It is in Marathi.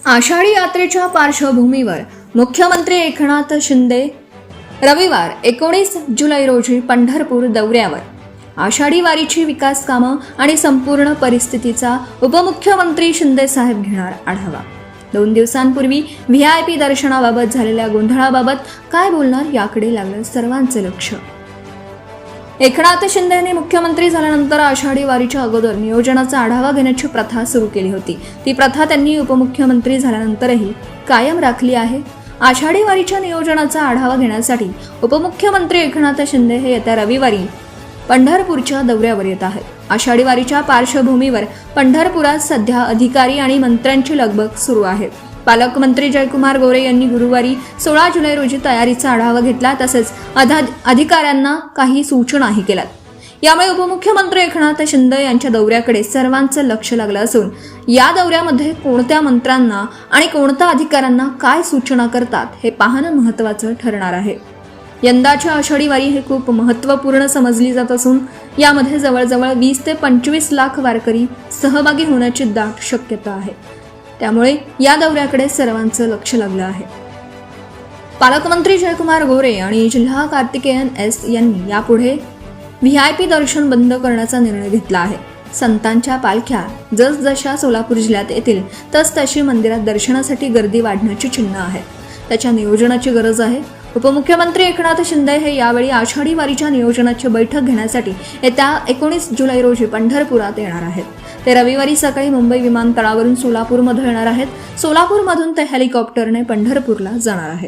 आषाढी यात्रेच्या पार्श्वभूमीवर मुख्यमंत्री एकनाथ शिंदे रविवार 19 जुलै रोजी पंढरपूर दौऱ्यावर. आषाढी वारीची विकास कामं आणि संपूर्ण परिस्थितीचा उपमुख्यमंत्री शिंदे साहेब घेणार आढावा. 2 दिवसांपूर्वी VIP दर्शनाबाबत झालेल्या गोंधळाबाबत काय बोलणार याकडे लागलं सर्वांचे लक्ष. एकनाथ शिंदेने मुख्यमंत्री झाल्यानंतर आषाढी वारीच्या अगोदर नियोजनाचा आढावा घेण्याची प्रथा सुरू केली होती. ती प्रथा त्यांनी उपमुख्यमंत्री झाल्यानंतरही कायम राखली आहे. आषाढी वारीच्या नियोजनाचा आढावा घेण्यासाठी उपमुख्यमंत्री एकनाथ शिंदे हे येत्या रविवारी पंढरपूरच्या दौऱ्यावर येत आहेत. आषाढी वारीच्या पार्श्वभूमीवर पंढरपुरात सध्या अधिकारी आणि मंत्र्यांची लगबग सुरू आहे. पालकमंत्री जयकुमार गोरे यांनी गुरुवारी 16 जुलै रोजी तयारीचा आढावा घेतला. तसेच अधिकाऱ्यांना काही सूचनाही केल्यात. यामुळे उपमुख्यमंत्री एकनाथ शिंदे यांच्या दौऱ्याकडे सर्वांचं लक्ष लागलं असून या दौऱ्यामध्ये कोणत्या मंत्र्यांना आणि कोणत्या अधिकाऱ्यांना काय सूचना करतात हे पाहणं महत्त्वाचं ठरणार आहे. यंदाची आषाढी वारी हे खूप महत्त्वपूर्ण समजली जात असून यामध्ये जवळजवळ 20 ते 25 लाख वारकरी सहभागी होण्याची दाट शक्यता आहे. त्यामुळे या दौऱ्याकडे सर्वांचं लक्ष लागलं आहे. पालकमंत्री जयकुमार गोरे आणि जिल्हा कार्तिकेयन S यांनी यापुढे VIP दर्शन बंद करण्याचा निर्णय घेतला आहे. संतांच्या पालख्या जसजशा सोलापूर जिल्ह्यात येतील तशी मंदिरात दर्शनासाठी गर्दी वाढण्याची चिन्ह आहेत. त्याच्या नियोजनाची गरज आहे. उपमुख्यमंत्री एकनाथ शिंदे हे यावेळी आषाढी वारीच्या नियोजनाची बैठक घेण्यासाठी येत्या 19 जुलै रोजी पंढरपुरात येणार आहेत. ते रविवारी सकाळी मुंबई विमानतळावरून सोलापूरमध्ये येणार आहेत. सोलापूरमधून ते हेलिकॉप्टरने पंढरपूरला जाणार आहेत.